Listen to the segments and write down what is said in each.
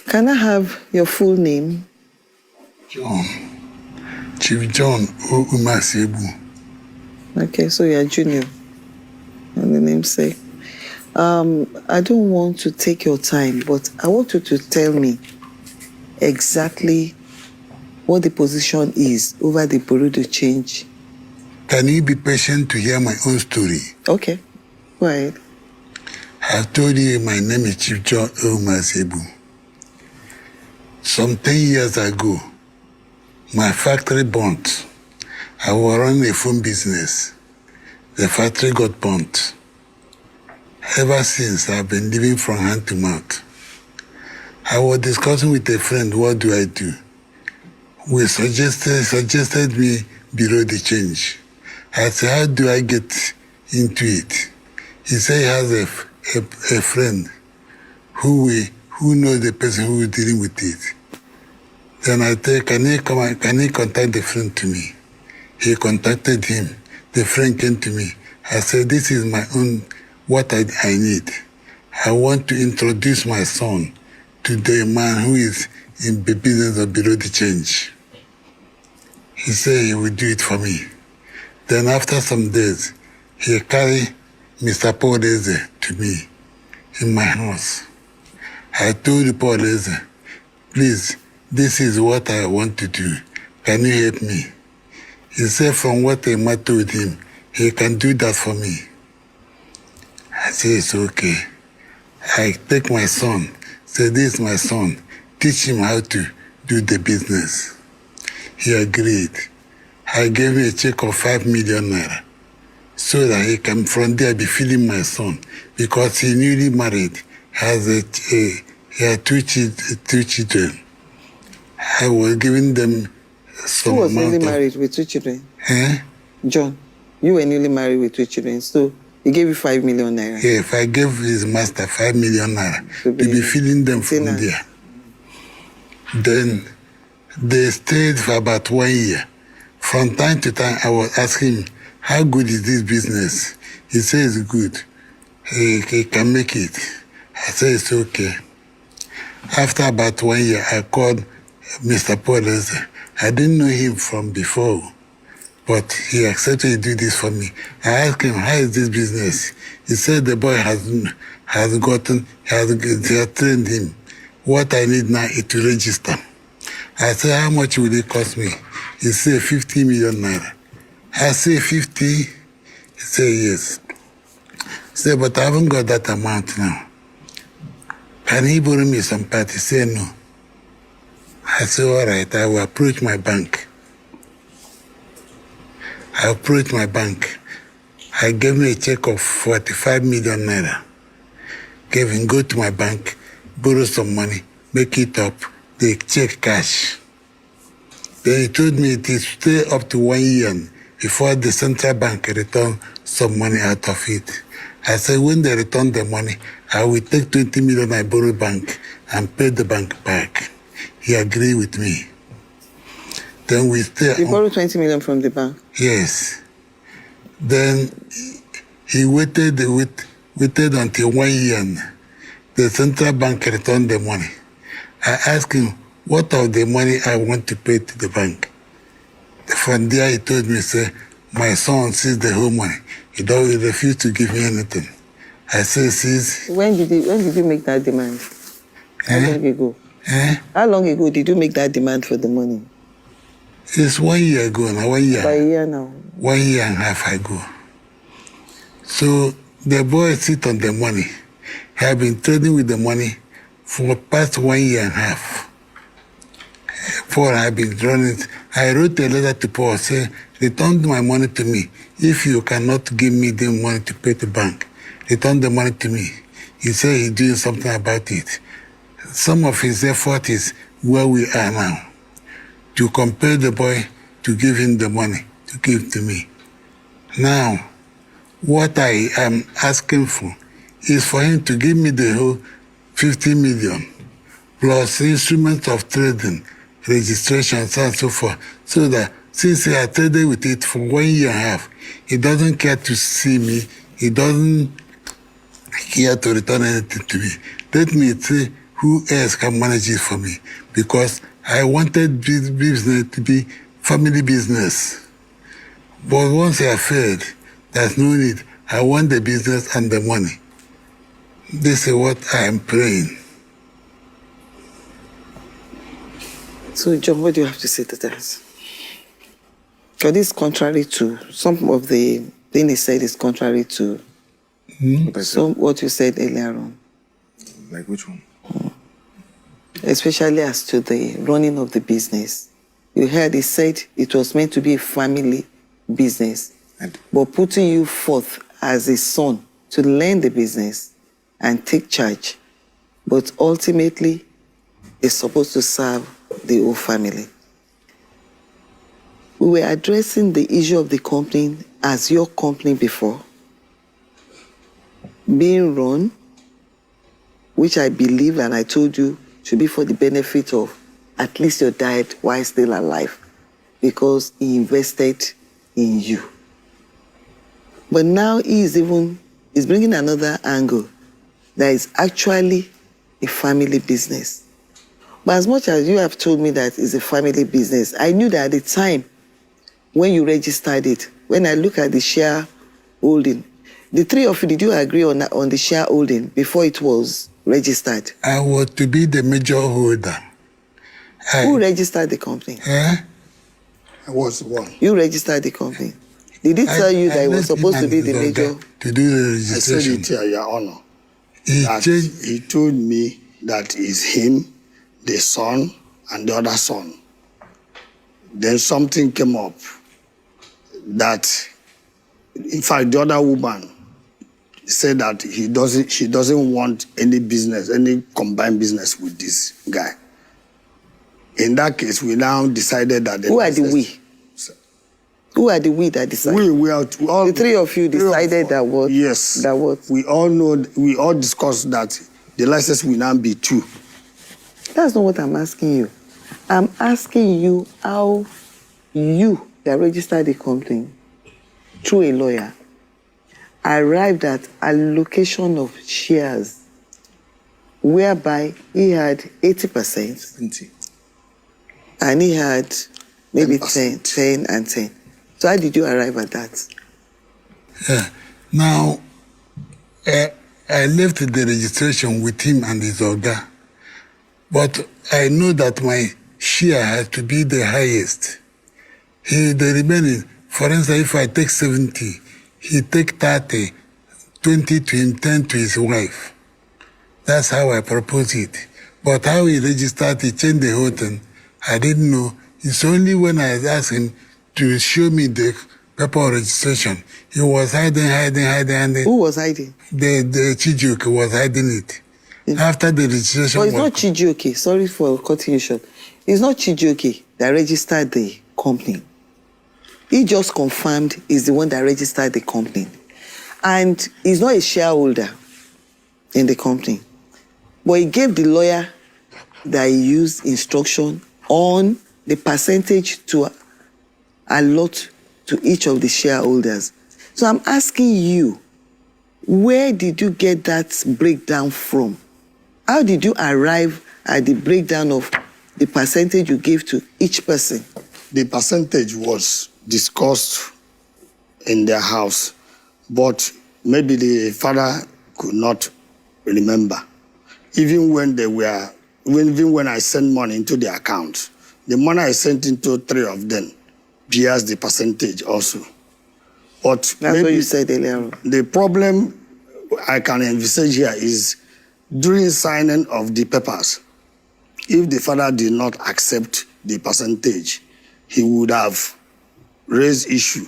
Can I have your full name? John. Chief John O. Umasebu. Okay, so you're Junior. And the namesake. I don't want to take your time, but I want you to tell me exactly what the position is over the Bureau de Change. Can you be patient to hear my own story? Okay, go ahead. I've told you my name is Chief John O. Umasebu. Some 10 years ago, my factory burnt. I was running a phone business. The factory got burnt. Ever since, I've been living from hand to mouth. I was discussing with a friend, what do I do? We suggested me Bureau de Change. I said, how do I get into it? He said he has a friend who knows the person who is dealing with it. Then I said, can he contact the friend to me? He contacted him. The friend came to me. I said, this is my own, what I need. I want to introduce my son to the man who is in the business of Bureau de Change. He said he would do it for me. Then after some days, he carried Mr. Paul Eze to me in my house. I told Paul Eze, please, this is what I want to do. Can you help me? He said from what I met with him, he can do that for me. I said, it's okay. I take my son, say, this is my son, teach him how to do the business. He agreed. I gave him a check of 5 million naira so that he can from there be feeding my son because he newly married, he had two children. I was giving them some Who was amount newly married with 2 children? Eh? John, you were newly married with 2 children, so he gave you 5 million naira. Yeah, if I gave his master 5 million naira, to be feeding them from there. Then they stayed for about 1 year. From time to time, I was asking him, how good is this business? He says it's good. He can make it. I said, it's okay. After about 1 year, I called Mr. Paul Eze. I didn't know him from before, but he accepted to do this for me. I asked him, how is this business? He said the boy has trained him. What I need now is to register. I said, how much will it cost me? He said, 50 million naira. I said, 50? He said, yes. He said, but I haven't got that amount now. Can he borrow me some part? He said, no. I said, all right, I will approach my bank. I approached my bank. I gave him a check of 45 million naira. Gave him, go to my bank, borrow some money, make it up, they check cash. Then he told me it is stay up to 1 year before the central bank return some money out of it. I said, when they return the money, I will take 20 million I borrowed bank and pay the bank back. He agreed with me. Then we stay. You borrowed 20 million from the bank? Yes. Then he waited until 1 year. The central bank returned the money. I asked him, what of the money I want to pay to the bank? From there, he told me, say, my son sees the whole money. He refused to give me anything. I said, sis. When did you make that demand? How long ago? How long ago did you make that demand for the money? It's 1 year ago now, 1 year. By a year now. 1 year and a half ago. So the boy sit on the money. He had been trading with the money for past 1 year and a half. Paul had been running. I wrote a letter to Paul saying, return my money to me. If you cannot give me the money to pay the bank, return the money to me. He said he's doing something about it. Some of his effort is where we are now. To compel the boy to give him the money to give to me. Now, what I am asking for is for him to give me the whole 50 million plus instruments of trading, registrations and so forth, so that since he had traded with it for 1 year and a half, he doesn't care to see me, he doesn't care to return anything to me. Let me see who else can manage it for me? Because I wanted business to be family business. But once I failed, there's no need. I want the business and the money. This is what I am praying. So, John, what do you have to say to that? Because this is contrary to some of the things he said is contrary to what you said earlier on. Like which one? Especially as to the running of the business. You heard he said it was meant to be a family business, but putting you forth as a son to learn the business and take charge, but ultimately it's supposed to serve the whole family. We were addressing the issue of the company as your company before, being run, which I believe and I told you should be for the benefit of at least your dad while still alive, because he invested in you. But now he's bringing another angle that is actually a family business. But as much as you have told me that it's a family business, I knew that at the time when you registered it, when I look at the shareholding, the three of you, did you agree on the shareholding before it was registered? I was to be the major holder. Who registered the company? I was one. You registered the company. Did it tell you that it was supposed to be the major? To do the I said registration. it here, Your Honor. He He told me that it's him, the son, and the other son. Then something came up that, in fact, the other woman said that she doesn't want any business, any combined business with this guy. In that case, we now decided that... Who are the we? Who are the we that decided? We are all... The three of you decided that what? Yes. That what? We all discussed that the license will now be 2. That's not what I'm asking you. I'm asking you how you that registered the company through a lawyer arrived at allocation of shares whereby he had 80%. 70. And he had maybe 10 and 10. So how did you arrive at that? Yeah. Now, I left the registration with him and his organ. But I know that my share has to be the highest. The remaining, for instance, if I take 70, he take 30, 20 to him, 10 to his wife. That's how I propose it. But how he registered, he changed the whole thing, I didn't know. It's only when I asked him to show me the paper of registration, he was hiding. Who was hiding? The Chijioke was hiding it. After the registration. But it's not Chijioke. Sorry for cutting you short. It's not Chijioke that registered the company. He just confirmed he's the one that registered the company. And he's not a shareholder in the company. But he gave the lawyer that he used instruction on the percentage to allot to each of the shareholders. So I'm asking you, where did you get that breakdown from? How did you arrive at the breakdown of the percentage you gave to each person? The percentage was discussed in their house, but maybe the father could not remember. Even when I sent money into the account, the money I sent into 3 of them bears the percentage also. But that's what you said earlier. The problem I can envisage here is during signing of the papers, if the father did not accept the percentage, he would have raised issue.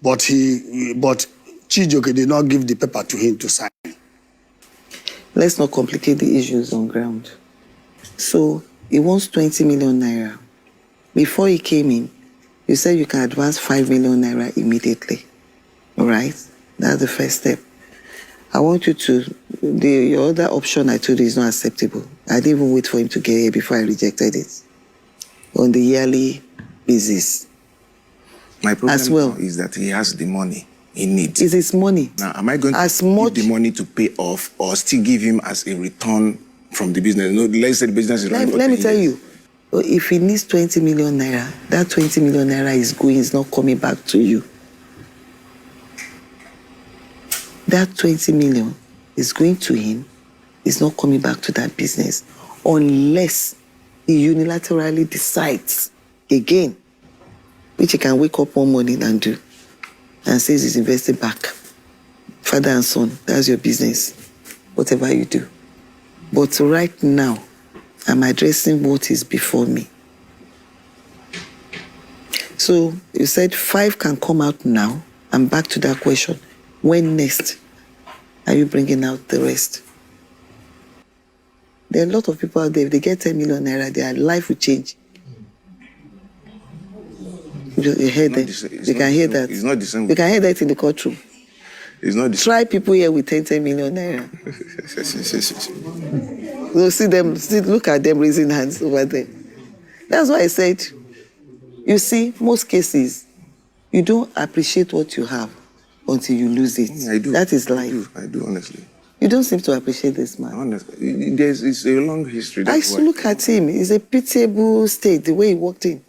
But Chijioke did not give the paper to him to sign. Let's not complicate the issues on ground. So he wants 20 million naira. Before he came in, you said you can advance 5 million naira immediately. All right? That's the first step. I want you to, your other option I told you is not acceptable. I didn't even wait for him to get here before I rejected it. On the yearly basis. My problem as well is that he has the money he needs. It's his money. Now, am I going to give the money to pay off or still give him as a return from the business. No, let's say the business is running for Let me 10 tell years. you, if he needs 20 million naira, that 20 million naira is going, is not coming back to you. That 20 million is going to him, is not coming back to that business unless he unilaterally decides again, which he can wake up one morning and do, and says he's investing back. Father and son, that's your business, whatever you do. But right now, I'm addressing what is before me. So you said 5 can come out now. I'm back to that question. When next are you bringing out the rest? There are a lot of people out there, if they get 10 million naira, their life will change. You hear that? You can hear that. It's not the same. You can hear that in the courtroom. It's not the Try people here with 10 million naira. You'll see them, look at them raising hands over there. That's why I said, you see, most cases, you don't appreciate what you have until you lose it. I do. That is life. I do, honestly. You don't seem to appreciate this man. Honestly. It's a long history. That's why. Look at him. It's a pitiable state, the way he walked in.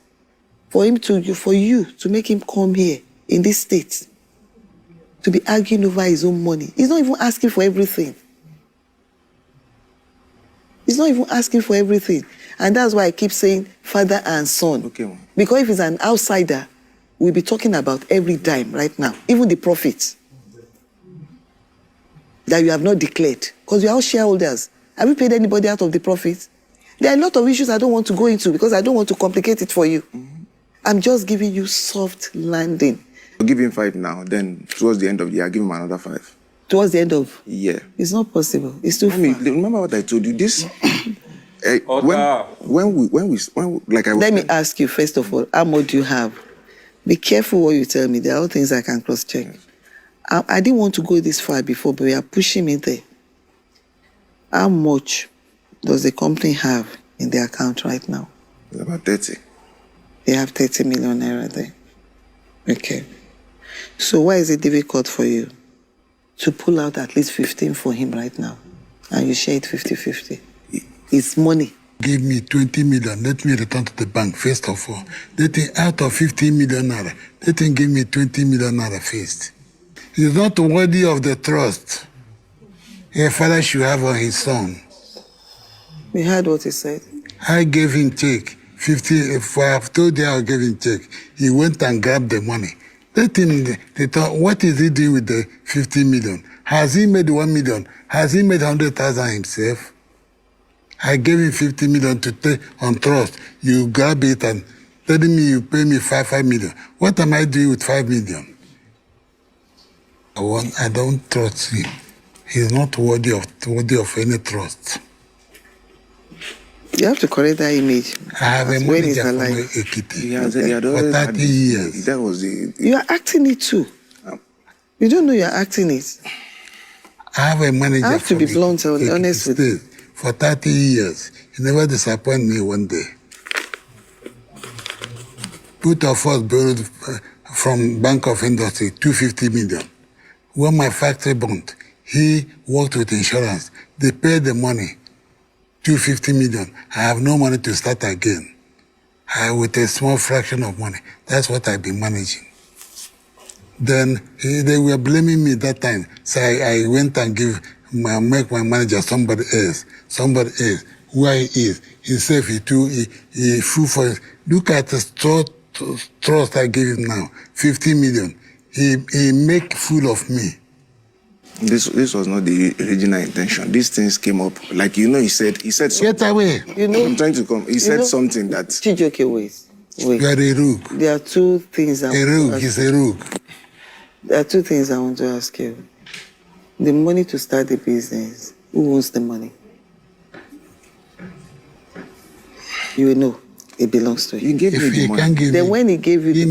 For you to make him come here in this state, to be arguing over his own money. He's not even asking for everything. He's not even asking for everything. And that's why I keep saying father and son. Okay, man. Because if he's an outsider, we'll be talking about every dime right now, even the profits that you have not declared. Because you are all shareholders. Have you paid anybody out of the profits? There are a lot of issues I don't want to go into because I don't want to complicate it for you. I'm just giving you soft landing. I'll give him 5 now, then towards the end of the year, I'll give him another 5. Towards the end of? Yeah. It's not possible. It's too far. Remember what I told you? This... when we like I was... Let me ask you, first of all, how much do you have? Be careful what you tell me. There are all things I can cross-check. Yes. I didn't want to go this far before, but we are pushing me there. How much does the company have in their account right now? It's about 30. They have 30 million naira there. Okay. So why is it difficult for you to pull out at least 15 for him right now? And you share it 50-50. It's money. Give me 20 million. Let me return to the bank, first of all. Let him, out of 15 million naira, let him give me 20 million naira first. He's not worthy of the trust a father should have on his son. We heard what he said. I gave him check. 50, if I have told you I gave him check, he went and grabbed the money. Let him, what is he doing with the 50 million? Has he made 1 million? Has he made 100,000 himself? I gave him 50 million to take on trust. You grab it and telling me you pay me 5 million. What am I doing with 5 million? I don't trust him. He's not worthy of any trust. You have to correct that image. I have a manager from Ekiti for 30 years. That was the... You are acting it too. You don't know you are acting it. I have a manager. I have to be blunt and honest with you. For 30 years. He never disappointed me one day. Both of us borrowed from Bank of Industry 250 million. When my factory burned, he worked with insurance. They paid the money, 250 million. I have no money to start again. With a small fraction of money. That's what I've been managing. Then they were blaming me that time. So I went and make my manager somebody else. Somebody else. Who he is. Himself, he flew for it. Look at the trust I gave him now. 50 million. He make fool of me. This was not the original intention. These things came up. Like, he said something. Get away. I'm trying to come. He said something that... Chijoke, wait. You are a rogue. There are two things I want to ask you. He's a rogue. There are two things I want to ask you. The money to start the business, who owns the money? You will know. It belongs to him. He gave me the money. Then when he gave you the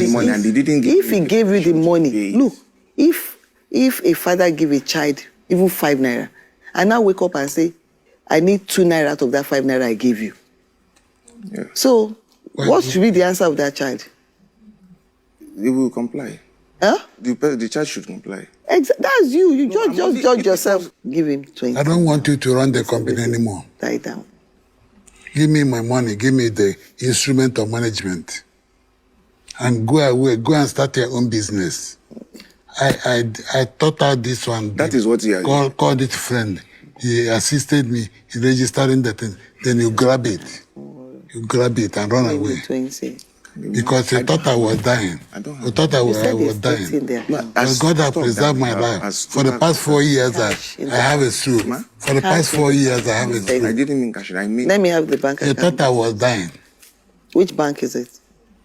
money, and he didn't give if he gave you the money, look, if a father give a child even 5 naira, and now wake up and say, I need 2 naira out of that 5 naira I gave you. Yeah. So, what should be the answer of that child? He will comply. Huh? The child should comply. That's you. You just only- judge yourself. Give him 20. I don't want you to run the company anymore. Die down. Give me my money. Give me the instrument of management. And go away. Go and start your own business. I thought out this one. That is what he has. Called it friend. He assisted me in registering the thing. Then you grab it. You grab it and run Give away. him 20. Because you thought I was dying. I don't have You thought I You was said it's dying. 13 there. No, But God has stop preserved that. my As life. For the past 4 years, Cash in I have a stroke. Ma? For the past 4 years, I have a I stroke. didn't mean cash. I mean Let me have the bank You account. thought I was dying. Which bank is it?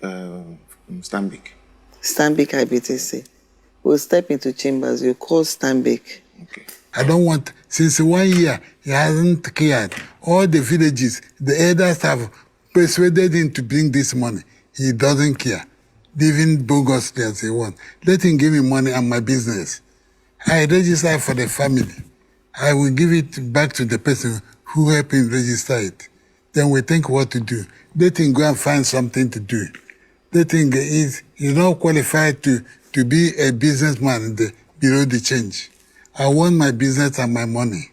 Stanbic. Stanbic IBTC. We'll step into chambers. You call Stanbic. Okay. I don't want, since 1 year, he hasn't cared. All the villages, the elders have persuaded him to bring this money. He doesn't care. Living bogusly as he wants. Let him give me money and my business. I register for the family. I will give it back to the person who helped him register it. Then we think what to do. Let him go and find something to do. Let him he's not qualified to be a businessman in the below the change. I want my business and my money.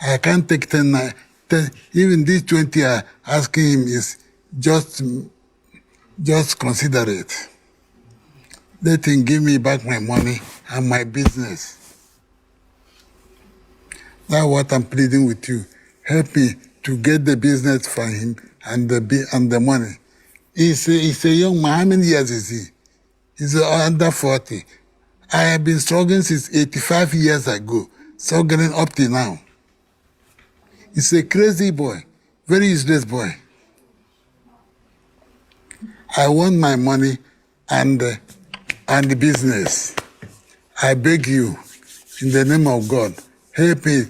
I can't take 10, even this 20 I asking him is just consider it. Let him give me back my money and my business. That's what I'm pleading with you. Help me to get the business for him and the money. He's a young man. How many years is he? He's under 40. I have been struggling since 85 years ago, struggling up to now. He's a crazy boy, very useless boy. I want my money and the business. I beg you, in the name of God, help me.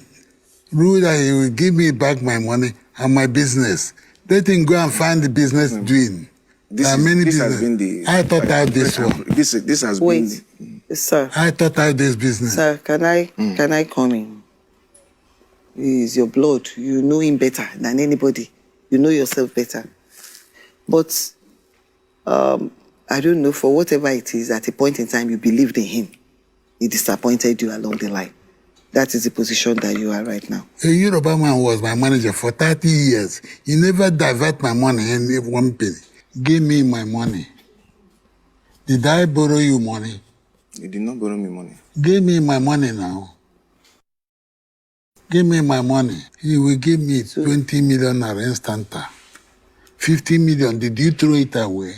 Rule that he will give me back my money and my business. Let him go and find the business doing. There are many this has business. been the. I thought out this one. This has Wait, been. sir. I thought out this business. Sir, can I come in? He's your blood. You know him better than anybody. You know yourself better. But I don't know, for whatever it is, at a point in time you believed in him. He disappointed you along the line. That is the position that you are right now. A Yoruba man was my manager for 30 years. He never divert my money in one penny. Give me my money. Did I borrow you money? You did not borrow me money. Give me my money now. Give me my money. He will give me 20 million naira instanta. 50 million, did you throw it away?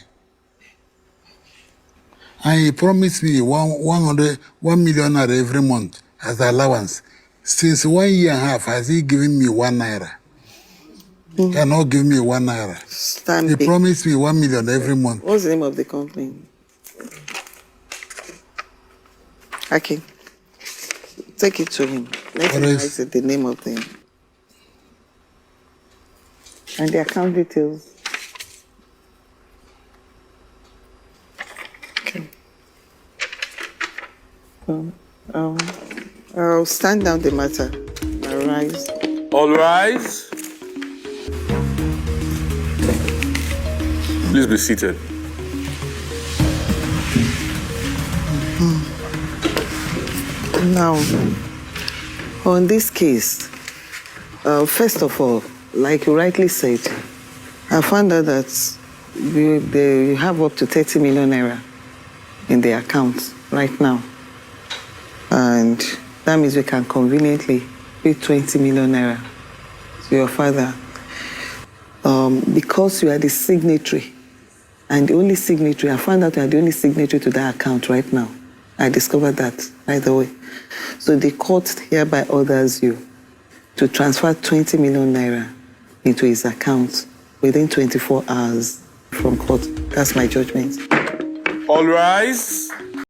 And he promised me 1 million naira every month as allowance. Since 1 year and a half, has he given me 1 naira? He cannot give me 1 naira. He Stanbic. promised me 1 million every month. What's the name of the company? Okay. Take it to him. Let him What is- write the name of them. And the account details. Okay. I'll stand down the matter. Arise. All rise. Please be seated. Now, on this case, first of all, like you rightly said, I found out that they have up to 30 million naira in their account right now. And that means we can conveniently pay 20 million naira to your father. Because you are the signatory, and the only signatory, I found out you are the only signatory to that account right now. I discovered that, by the way. So the court hereby orders you to transfer 20 million naira into his account within 24 hours from court. That's my judgment. All rise.